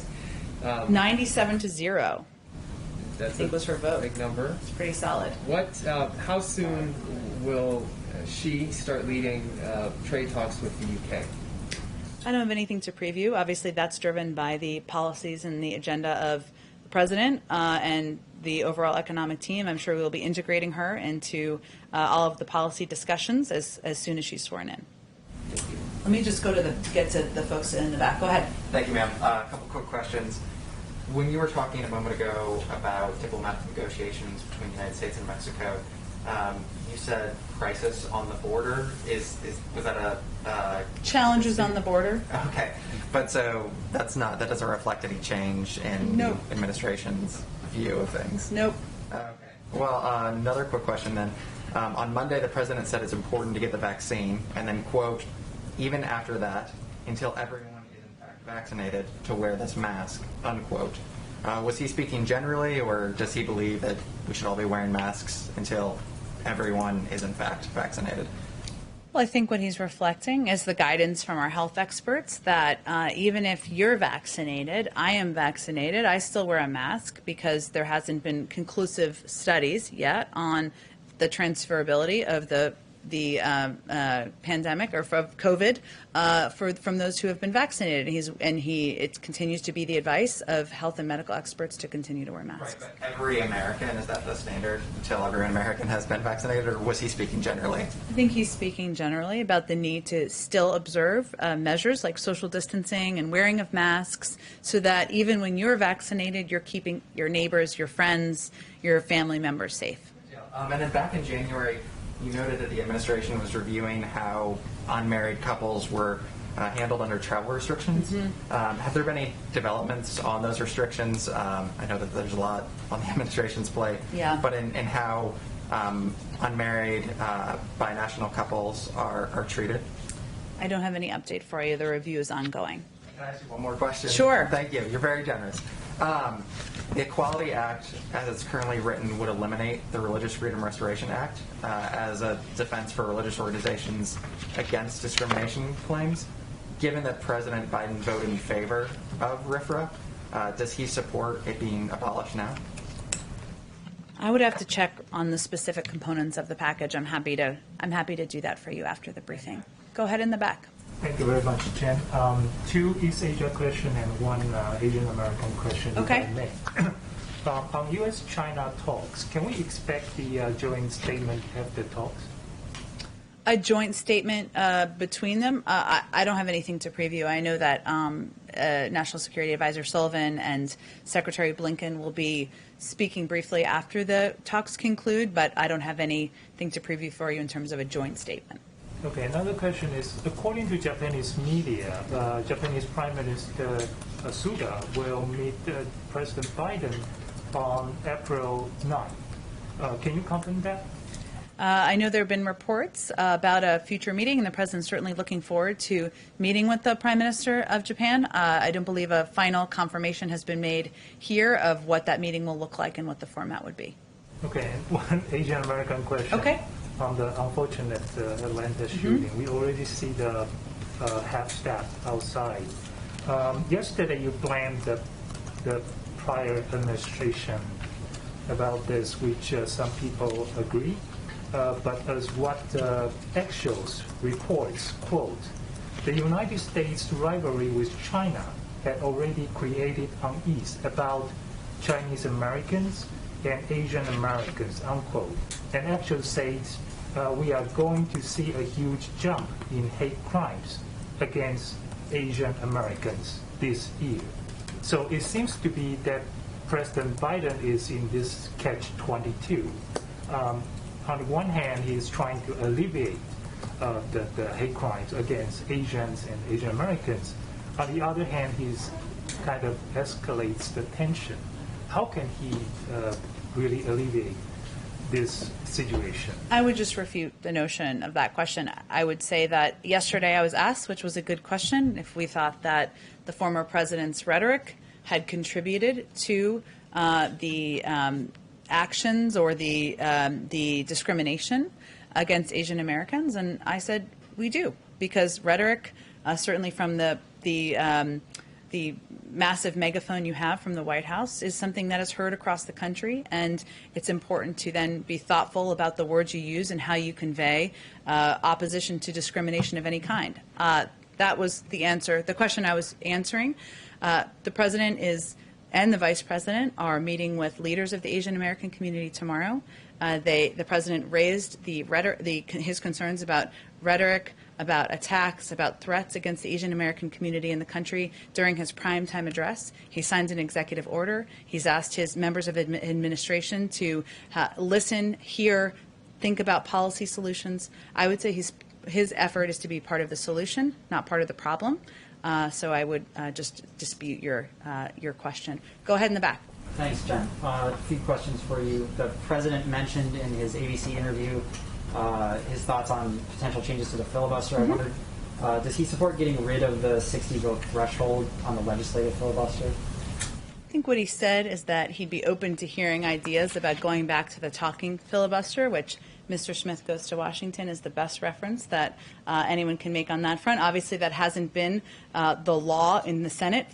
97-0. That's I think was her vote. Big number. It's pretty solid. How soon will she start leading trade talks with the UK? I don't have anything to preview. Obviously, that's driven by the policies and the agenda of the president and the overall economic team. I'm sure we'll be integrating her into all of the policy discussions as soon as she's sworn in. Let me just get to the folks in the back. Go ahead. Thank you, ma'am. A couple quick questions. When you were talking a moment ago about diplomatic negotiations between the United States and Mexico, you said crisis on the border. Was that a challenges on the border? Okay, but so that doesn't reflect any change in the administration's view of things. Nope. Okay. Well, another quick question then. On Monday, the president said it's important to get the vaccine, and then quote, even after that, until everyone is in fact vaccinated, to wear this mask, unquote. Was he speaking generally, or does he believe that we should all be wearing masks until everyone is in fact vaccinated? Well, I think what he's reflecting is the guidance from our health experts that even if you're vaccinated, I am vaccinated, I still wear a mask because there hasn't been conclusive studies yet on the transferability of the pandemic or of COVID from those who have been vaccinated. It continues to be the advice of health and medical experts to continue to wear masks. Right, but every American, is that the standard until every American has been vaccinated, or was he speaking generally? I think he's speaking generally about the need to still observe measures like social distancing and wearing of masks so that even when you're vaccinated, you're keeping your neighbors, your friends, your family members safe. And then back in January, when the president said it's important to get the vaccine, until everyone is in fact vaccinated, to wear this mask, unquote, was he speaking generally, or you noted that the administration was reviewing how unmarried couples were handled under travel restrictions. Have there been any developments on those restrictions? I know that there's a lot on the administration's plate, but in how unmarried binational couples are treated? I don't have any update for you. The review is ongoing. Can I ask you one more question? Sure. Thank you. You're very generous. The Equality Act, as it's currently written, would eliminate the Religious Freedom Restoration Act as a defense for religious organizations against discrimination claims. Given that President Biden voted in favor of RFRA, does he support it being abolished now? I would have to check on the specific components of the package. I'm happy to do that for you after the briefing. Go ahead in the back. Thank you very much, Jen. Two East Asia question and one Asian American question, okay. If I may. On U.S.-China talks, can we expect the joint statement after talks? A joint statement between them? I don't have anything to preview. I know that National Security Advisor Sullivan and Secretary Blinken will be speaking briefly after the talks conclude, but I don't have anything to preview for you in terms of a joint statement. Okay, another question is, according to Japanese media, Japanese Prime Minister Suga will meet President Biden on April 9th. Can you confirm that? I know there have been reports about a future meeting, and the President's certainly looking forward to meeting with the Prime Minister of Japan. I don't believe a final confirmation has been made here of what that meeting will look like and what the format would be. Okay, and one Asian American question. Okay. On the unfortunate Atlanta shooting, we already see the half-staff outside. Yesterday, you blamed the prior administration about this, which some people agree. But as what Axios reports, quote, the United States rivalry with China had already created unease about Chinese Americans and Asian Americans, unquote. And Axios says we are going to see a huge jump in hate crimes against Asian Americans this year. So it seems to be that President Biden is in this catch-22. On one hand, he is trying to alleviate the hate crimes against Asians and Asian Americans. On the other hand, he's kind of escalates the tension. How can he really alleviate this situation? I would just refute the notion of that question. I would say that yesterday I was asked, which was a good question, if we thought that the former president's rhetoric had contributed to the actions or the discrimination against Asian Americans, and I said we do, because rhetoric, certainly from the massive megaphone you have from the White House, is something that is heard across the country, and it's important to then be thoughtful about the words you use and how you convey opposition to discrimination of any kind. That was the answer, the question I was answering. The president and the vice president are meeting with leaders of the Asian American community tomorrow. The president raised his concerns about rhetoric, about attacks, about threats against the Asian American community in the country during his primetime address. He signed an executive order. He's asked his members of administration to listen, hear, think about policy solutions. I would say his effort is to be part of the solution, not part of the problem. So I would just dispute your question. Go ahead in the back. Thanks, Jen. A few questions for you. The president mentioned in his ABC interview his thoughts on potential changes to the filibuster. I wondered, does he support getting rid of the 60-vote threshold on the legislative filibuster? I think what he said is that he'd be open to hearing ideas about going back to the talking filibuster, which Mr. Smith Goes to Washington is the best reference that anyone can make on that front. Obviously, that hasn't been the law in the Senate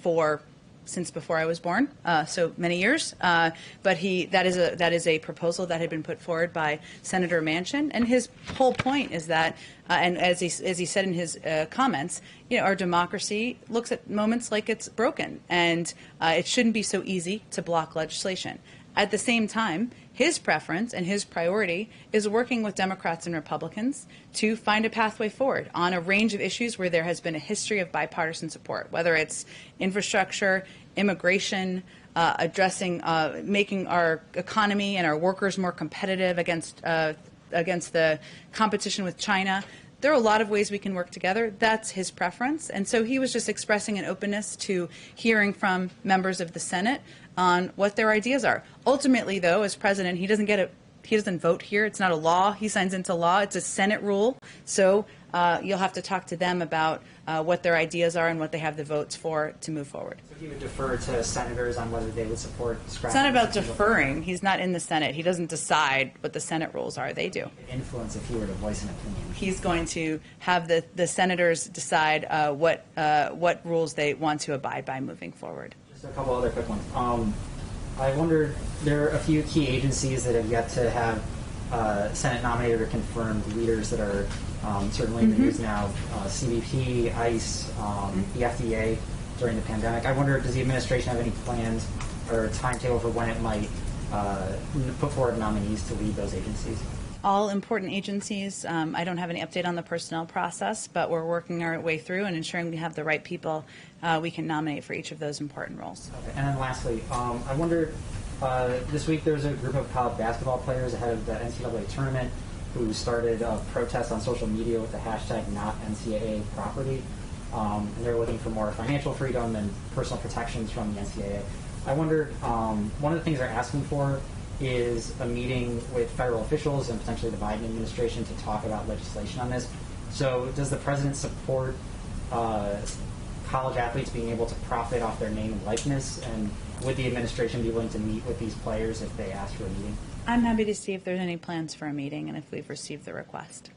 since before I was born, so many years. But that is a proposal that had been put forward by Senator Manchin, and his whole point is that, and as he said in his comments, our democracy looks at moments like it's broken, and it shouldn't be so easy to block legislation. At the same time, his preference and his priority is working with Democrats and Republicans to find a pathway forward on a range of issues where there has been a history of bipartisan support, whether it's infrastructure, immigration, addressing, making our economy and our workers more competitive against against the competition with China. There are a lot of ways we can work together. That's his preference. And so he was just expressing an openness to hearing from members of the Senate on what their ideas are. Ultimately, though, as president, he doesn't vote here. It's not a law. He signs into law. It's a Senate rule. So you'll have to talk to them about what their ideas are and what they have the votes for to move forward. So he would defer to senators on whether they would support scrapping. It's not about deferring. He's not in the Senate. He doesn't decide what the Senate rules are. They do. Influence if he were to voice an opinion. He's going to have the senators decide what rules they want to abide by moving forward. Just a couple other quick ones. I wondered, there are a few key agencies that have yet to have Senate nominated or confirmed leaders that are certainly in the news now. CBP, ICE, the FDA during the pandemic. I wonder, does the administration have any plans or timetable for when it might put forward nominees to lead those agencies? All important agencies. I don't have any update on the personnel process, but we're working our way through and ensuring we have the right people we can nominate for each of those important roles. Okay. And then lastly, I wonder, this week there was a group of college basketball players ahead of the NCAA tournament who started a protest on social media with the hashtag #NotNCAA and they're looking for more financial freedom and personal protections from the NCAA. I wonder, one of the things they're asking for is a meeting with federal officials and potentially the Biden administration to talk about legislation on this. So does the president support college athletes being able to profit off their name and likeness? And would the administration be willing to meet with these players if they ask for a meeting? I'm happy to see if there's any plans for a meeting and if we've received the request.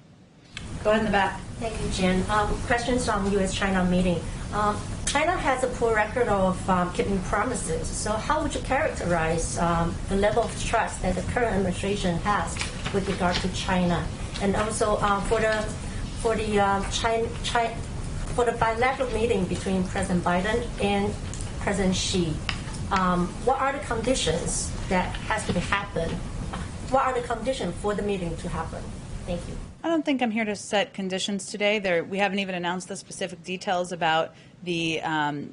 Go ahead in the back. Thank you, Jen. Questions on U.S.-China meeting. China has a poor record of keeping promises. So how would you characterize the level of trust that the current administration has with regard to China? And also for the bilateral meeting between President Biden and President Xi, what are the conditions that has to happen? What are the conditions for the meeting to happen? Thank you. I don't think I'm here to set conditions today. We haven't even announced the specific details about the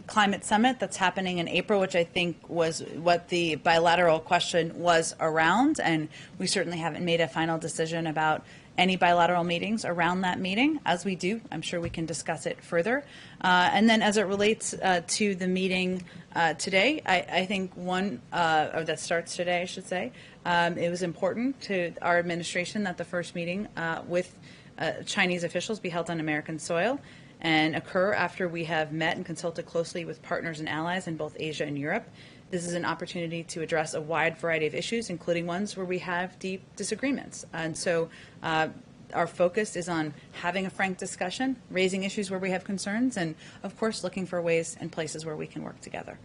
climate summit that's happening in April, which I think was what the bilateral question was around. And we certainly haven't made a final decision about any bilateral meetings around that meeting. As we do, I'm sure we can discuss it further. And then as it relates to the meeting today, I think or that starts today, I should say, it was important to our administration that the first meeting with Chinese officials be held on American soil and occur after we have met and consulted closely with partners and allies in both Asia and Europe. This is an opportunity to address a wide variety of issues, including ones where we have deep disagreements. And so our focus is on having a frank discussion, raising issues where we have concerns, and, of course, looking for ways and places where we can work together.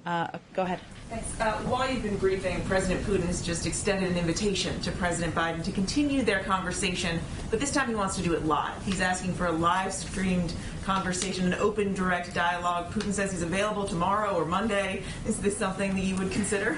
Go ahead. Thanks. While you've been briefing, President Putin has just extended an invitation to President Biden to continue their conversation, but this time he wants to do it live. He's asking for a live-streamed conversation, an open, direct dialogue. Putin says he's available tomorrow or Monday. Is this something that you would consider?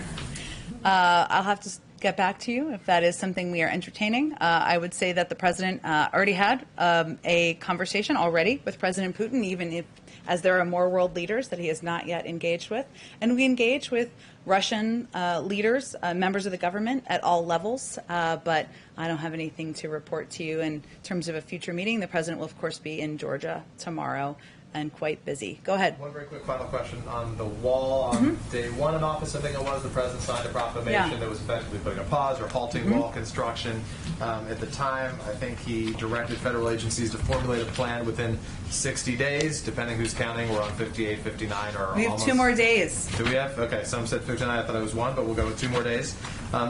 I'll have to get back to you if that is something we are entertaining. I would say that the president already had a conversation already with President Putin, even if as there are more world leaders that he has not yet engaged with. And we engage with Russian leaders, members of the government at all levels, but I don't have anything to report to you in terms of a future meeting. The president will, of course, be in Georgia tomorrow and quite busy. Go ahead. One very quick final question on the wall. On day one in office, I think it was, the president signed a proclamation that was effectively putting a pause or halting wall construction. At the time, I think he directed federal agencies to formulate a plan within 60 days, depending who's counting. We're on 58, 59, or we have almost. 2 more days. Do we have? Okay, some said 59. I thought it was 1, but we'll go with 2 more days.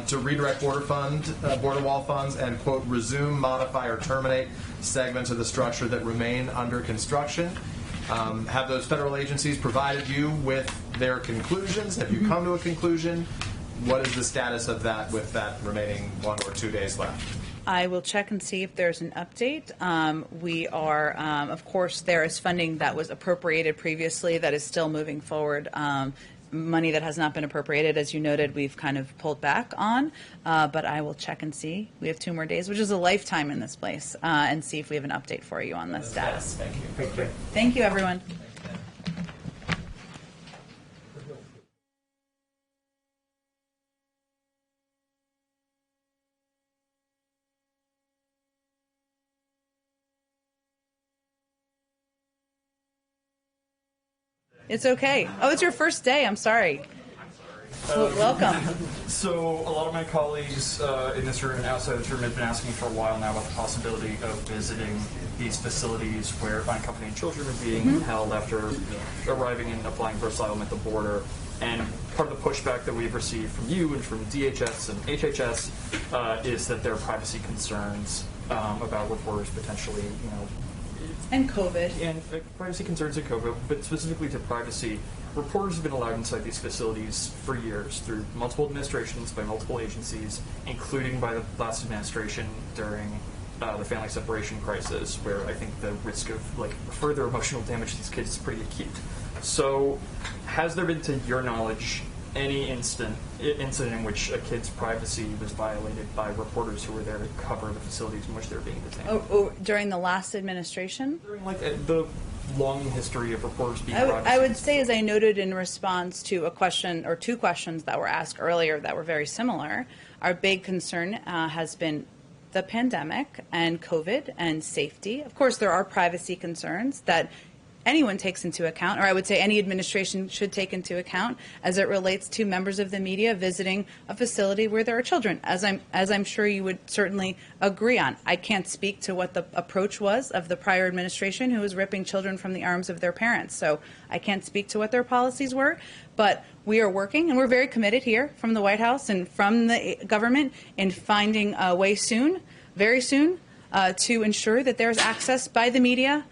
To redirect border wall funds and, quote, resume, modify, or terminate segments of the structure that remain under construction. Have those federal agencies provided you with their conclusions? Have you come to a conclusion? What is the status of that with that remaining 1 or 2 days left? I will check and see if there's an update. We are, of course, there is funding that was appropriated previously that is still moving forward. Money that has not been appropriated, as you noted, we've kind of pulled back on, but I will check and see. We have 2 more days, which is a lifetime in this place, and see if we have an update for you on the status. Thank you. Thank you, everyone. It's okay. Oh, it's your first day. I'm sorry. Well, welcome. So a lot of my colleagues in this room and outside this room have been asking for a while now about the possibility of visiting these facilities where unaccompanied children are being held after arriving and applying for asylum at the border. And part of the pushback that we've received from you and from DHS and HHS is that there are privacy concerns about reporters potentially, and COVID. And privacy concerns in COVID, but specifically to privacy. Reporters have been allowed inside these facilities for years through multiple administrations by multiple agencies, including by the last administration during the family separation crisis, where I think the risk of further emotional damage to these kids is pretty acute. So, has there been, to your knowledge, any incident in which a kid's privacy was violated by reporters who were there to cover the facilities in which they were being detained? During the last administration? During the long history of reporters being I would say, as I noted in response to a question or two questions that were asked earlier that were very similar, our big concern has been the pandemic and COVID and safety. Of course, there are privacy concerns that anyone takes into account, or I would say any administration should take into account as it relates to members of the media visiting a facility where there are children, as I'm sure you would certainly agree on. I can't speak to what the approach was of the prior administration who was ripping children from the arms of their parents, so I can't speak to what their policies were, but we are working, and we're very committed here from the White House and from the government in finding a way soon, very soon, to ensure that there's access by the media,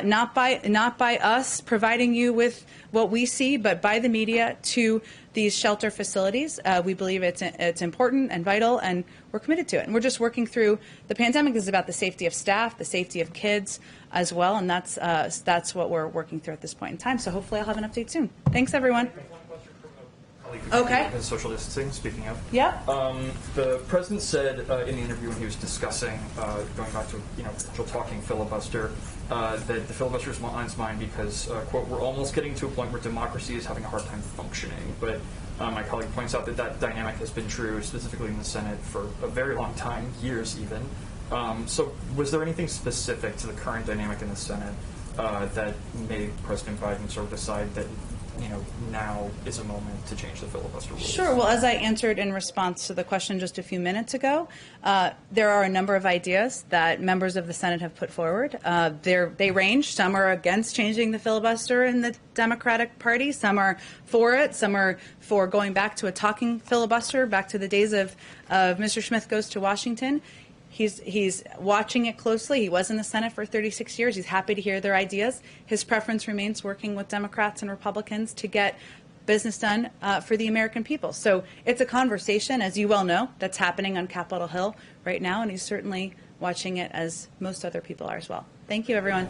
not by us providing you with what we see, but by the media to these shelter facilities. We believe it's important and vital, and we're committed to it. And we're just working through the pandemic is about the safety of staff, the safety of kids as well, and that's what we're working through at this point in time. So hopefully I'll have an update soon. Thanks, everyone. Okay. Social distancing, speaking of. Yeah. The president said in the interview when he was discussing, going back to potential talking filibuster, that the filibuster is on his mind because, quote, we're almost getting to a point where democracy is having a hard time functioning. But my colleague points out that dynamic has been true, specifically in the Senate, for a very long time, years even. So was there anything specific to the current dynamic in the Senate that made President Biden sort of decide that now is a moment to change the filibuster rules? Sure. Well, as I answered in response to the question just a few minutes ago, there are a number of ideas that members of the Senate have put forward. They range. Some are against changing the filibuster in the Democratic Party. Some are for it. Some are for going back to a talking filibuster, back to the days of Mr. Smith Goes to Washington. He's watching it closely. He was in the Senate for 36 years. He's happy to hear their ideas. His preference remains working with Democrats and Republicans to get business done for the American people. So it's a conversation, as you well know, that's happening on Capitol Hill right now, and he's certainly watching it as most other people are as well. Thank you, everyone.